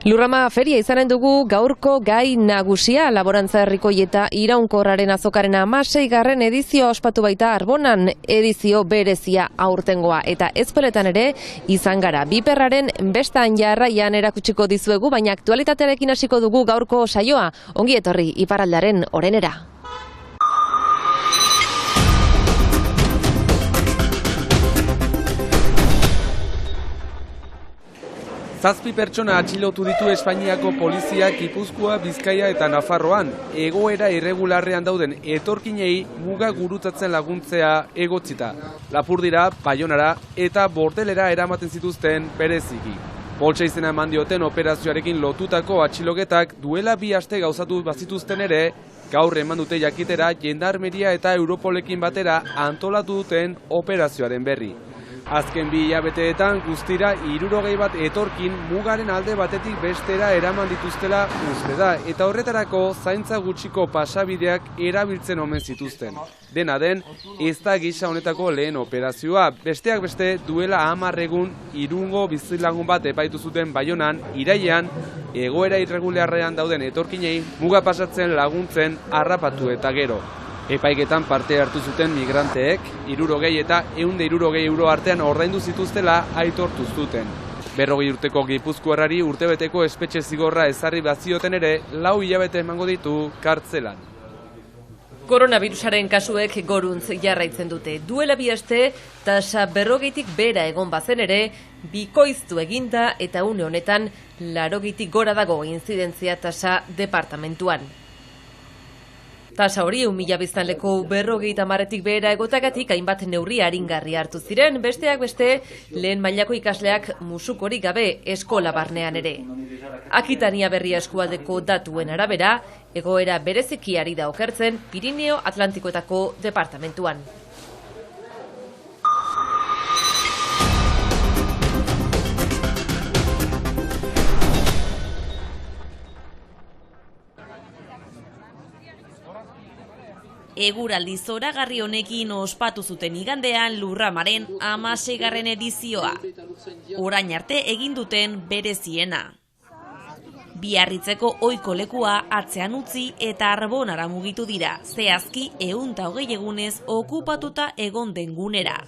Lurrama feria izanen dugu gaurko gai nagusia, laborantza herrikoi eta iraunkorraren azokaren 16. edizioa ospatu baita Arbonan, edizio berezia aurtengoa eta ezpeletan ere izan gara. Biperraren bestan jarraian erakutsiko dizuegu, baina aktualitatearekin hasiko dugu gaurko saioa. Ongi etorri iparraldaren orenera. Zazpi pertsona atxilotu ditu Espainiako poliziak Gipuzkoa, Bizkaia eta Nafarroan. Egoera irregularrean dauden etorkinei muga gurutzatzen laguntzea egotzita. Lapurdira, Baionara eta Bordelera eramaten zituzten bereziki. Poltsa izena eman dioten operazioarekin lotutako atxiloketak duela 2 aste gauzatu bazituzten ere, gaur eman dute jakitera Jendarmeria eta Europolekin batera antolatu duten operazioaren berri. Azken 2 hilabeteetan guztira 60 bat etorkin mugaren alde batetik bestera eraman dituztela uste da, eta horretarako zaintza gutxiko pasabideak erabiltzen omen zituzten. Dena den, ez da gisa honetako lehen operazioa. Besteak beste duela 10 egun Irungo bizilagun bat epaitu zuten Baionan, irailean, egoera irregularrean dauden etorkinei muga pasatzen laguntzen harrapatu eta gero. Epaiketan parte hartu zuten migranteek, 60 eta 160 euro artean ordaindu zituztela aitortu zuten. 40 urteko gipuzkoarrari urtebeteko espetxe zigorra ezarri bazioten ere, 4 hilabete emango ditu kartzelan. Koronavirusaren kasuek goruntz jarraitzen dute. Duela 2 aste, tasa 40tik bera egon bazen ere, bikoiztu eginda eta une honetan 80tik gora dago inzidentzia tasa departamentuan. Tasa hori 1.000 biztanleko 50tik behera egotagatik hainbat neurri aringarri hartu ziren, besteak beste lehen mailako ikasleak musukorik gabe eskola barnean ere. Akitania Berria eskualdeko datuen arabera, egoera bereziki ari da okertzen Pirineo Atlantikoetako departamentuan. Eguraldi zoragarri honekin ospatu zuten igandean Lurramaren 16. edizioa. Orain arte egin duten bereziena. Biarritzeko ohiko lekua atzean utzi eta Arbonara mugitu dira, zehazki 120 egunez okupatuta egon den gunera.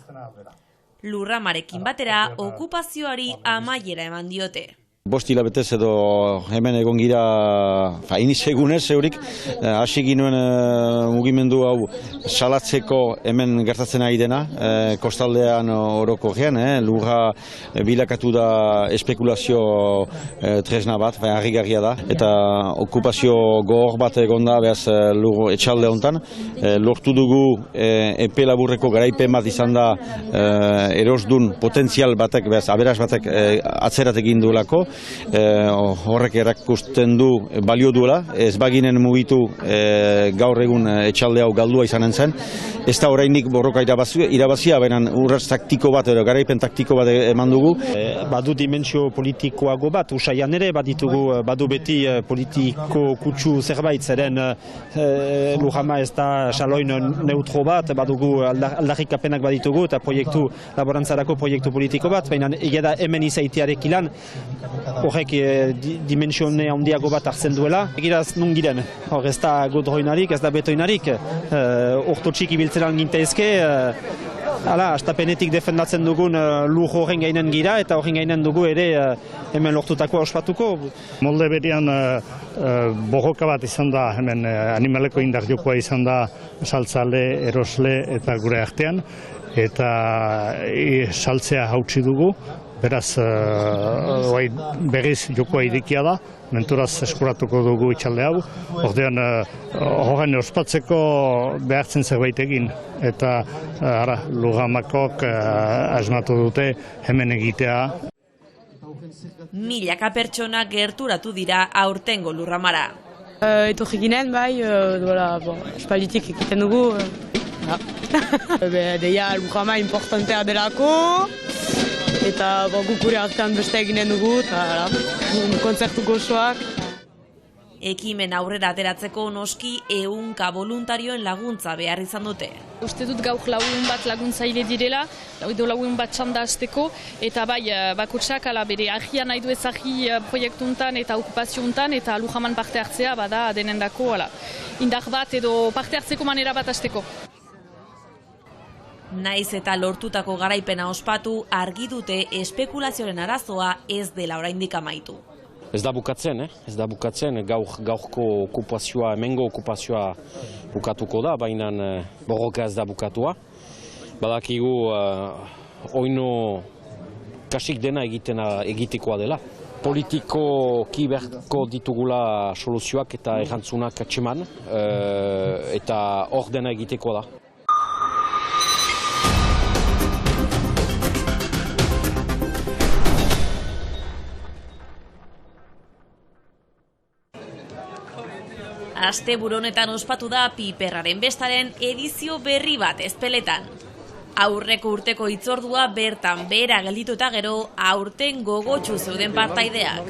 Lurramarekin batera okupazioari amaiera eman diote. 5 hilabetez edo hemen egon gira, iniz egunez eurik, hasi ginuen mugimendu hau salatzeko hemen gertatzen ari dena, kostaldean orokorrean, lurra bilakatu da espekulazio tresna bat, harrigarria da, eta okupazio gogor bat egon da, behaz lur etxalde honetan, lortu dugu epe laburreko garaipen bat izan da erosdun potentzial batek, behaz aberaz batek atzerat egin duelako, horrek erakusten du balio duela, ez baginen mugitu gaur egun etxalde hau galdua izanen zen, ez da orainik borroka irabazia, baina urratz taktiko bat, garaipen taktiko bat eman dugu. Badu dimentsio politikoago bat, usaian ere, badu beti politiko kutsu zerbait, zeren Lurrama ez da saloin neutro bat, badugu aldarrikapenak baditugu eta laborantzarako proiektu politiko bat, baina egeda hemen izaitearek ilan, horrek dimensione handiago bat hartzen duela. Egiraz nun giren, hor ez da godroinarik, ez da betoinarik, ortotxik ibiltzeran gintaizke, astapenetik defendatzen dugun lur horren gainen gira eta horren gainen dugu ere hemen lortutakoa ospatuko. Molde berian borroka bat izan da, hemen animaleko indar jokoa izan da saltzale, erosle eta gure artean, eta saltzea hautsi dugu. Beraz, berriz jokoa irikia da, menturaz eskuratuko dugu itxalde hau. Ordean, horren ospatzeko behartzen zerbait egin. Eta Lurramakok asmatu dute hemen egitea. Milaka pertsona gerturatu dira aurtengo Lurramara. Etorri ginen, bai, espalditik egiten dugu. Deia Lurrama importantea delako. Eta guk gure artean beste eginen dugu, kontzertu gozoak. Ekimen aurrera ateratzeko noski 100 voluntarioen laguntza behar izan dute. Uste dut gaur lagun bat laguntzaile direla, edo lagun bat txanda hasteko, eta bai, bakotsak bere agia nahi du ezagi proiektu untan eta okupazio untan, eta Lujaman parte hartzea bada denendako indar bat edo parte hartzeko manera bat hasteko. Naiz eta lortutako garaipena ospatu, argi dute espekulazioaren arazoa ez dela oraindik amaitu. Ez da bukatzen, gaurko okupazioa, hemengo okupazioa bukatuko da, baina borroka ez da bukatua. Badakigu oino kasik dena egitekoa dela. Politikoki beharko ditugula soluzioak eta errantzunak atxeman, eta hor dena egitekoa da. Asteburu honetan ospatu da Piperraren bestaren edizio berri bat Ezpeletan. Aurreko urteko hitzordua bertan behera gelditu eta gero aurten gogotsu zeuden partaideak.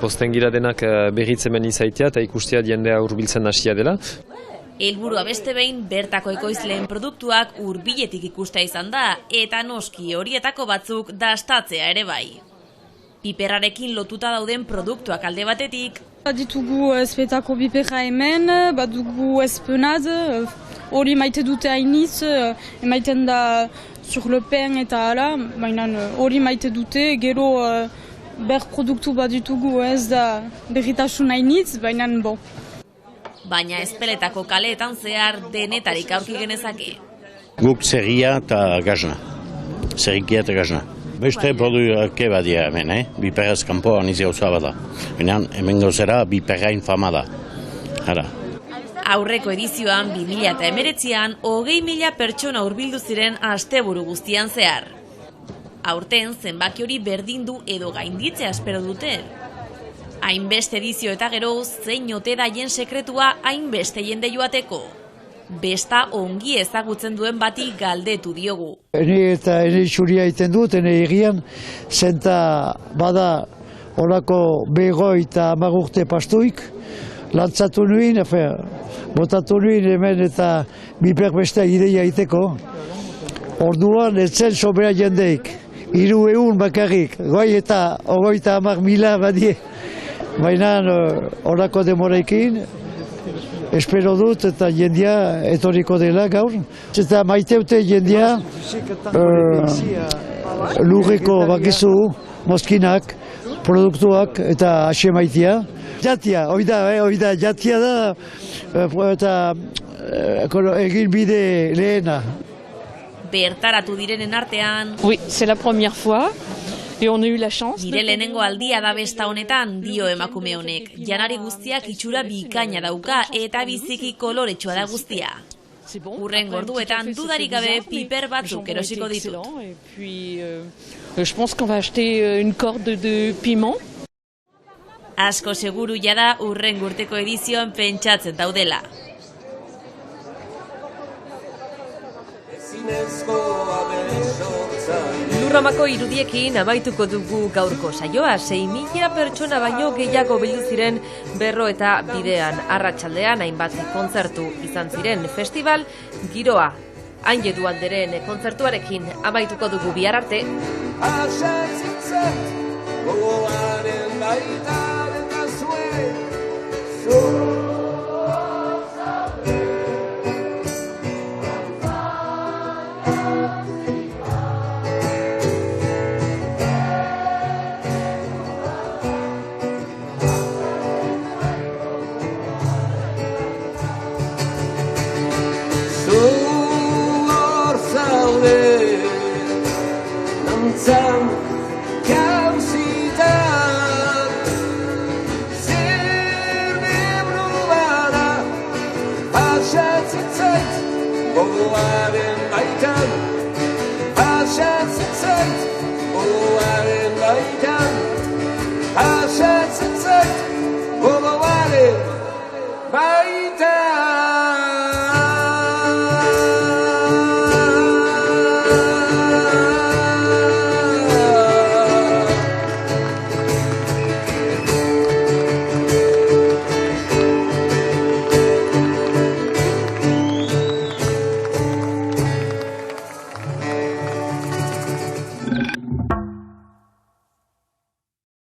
Posten gira denak berriz hemen izaitea eta ikustea jendea hurbiltzen hasia dela. Helburua beste behin bertako ekoizleen produktuak hurbiletik ikustea izan da eta noski horietako batzuk dastatzea ere bai. Piperrarekin lotuta dauden produktuak alde batetik, Baditugu Ezpeletako piperra hemen, badugu espenaz, hori maite dute hainitz, emaiten da sur le pain eta hala, baina hori maite dute, gero ber produktu baditugu ez da berritasun hainitz, baina bon. Baina Ezpeletako kaleetan zehar denetarik aurki genezake. Guk zerria eta gazna, zerrikia eta gazna. Beste produk badia hemen, Piperraz kanpoan izi gauza bada. Hemen gauzera Piperrain fama da. Aurreko edizioan 2019an 20.000 pertsona hurbildu ziren asteburu guztian zehar. Aurten zenbaki hori berdindu edo gainditzea espero dute. Hainbeste edizio eta gero zein ote daien sekretua hainbeste jende joateko. Besta ongi ezagutzen duen bati galdetu diogu. Ene txuria egiten dut, ene egian, zenta bada horako begoi eta 10 urte pastuik, lantzatu nuen, botatu nuen hemen eta Piper besta ideia egiteko. Orduan ez zen sobera jendeik, 300 bakarrik, goi eta 30.000 badie. Baina horako demorekin, espero dut eta jendea etorriko dela gaur. Eta maiteute jendea lurreko bakizu, mozkinak, produktuak eta ase maitea. Jatia, hori da, jatia da eta egin bide lehena. Bertaratu direnen artean, Oui, c'est la première fois. Et on a eu la chance. Nire lehenengo aldia da besta honetan, dio emakume honek. Janari guztiak itxura bikaina dauka eta biziki koloretsua da guztia. Hurrengo orduetan dudarik gabe piper batzuk erosiko ditut. Je pense qu'on va acheter une corde de piment. Asko seguru jada hurrengo urteko edizioan pentsatzen daudela. Lurramako irudiekin amaituko dugu gaurko saioa. 6.000 pertsona baino gehiago bildu ziren berro eta bidean. Arratsaldean hainbat kontzertu izan ziren. Festival giroa Hainjedu Alderen kontzertuarekin amaituko dugu bihar arte. Bye.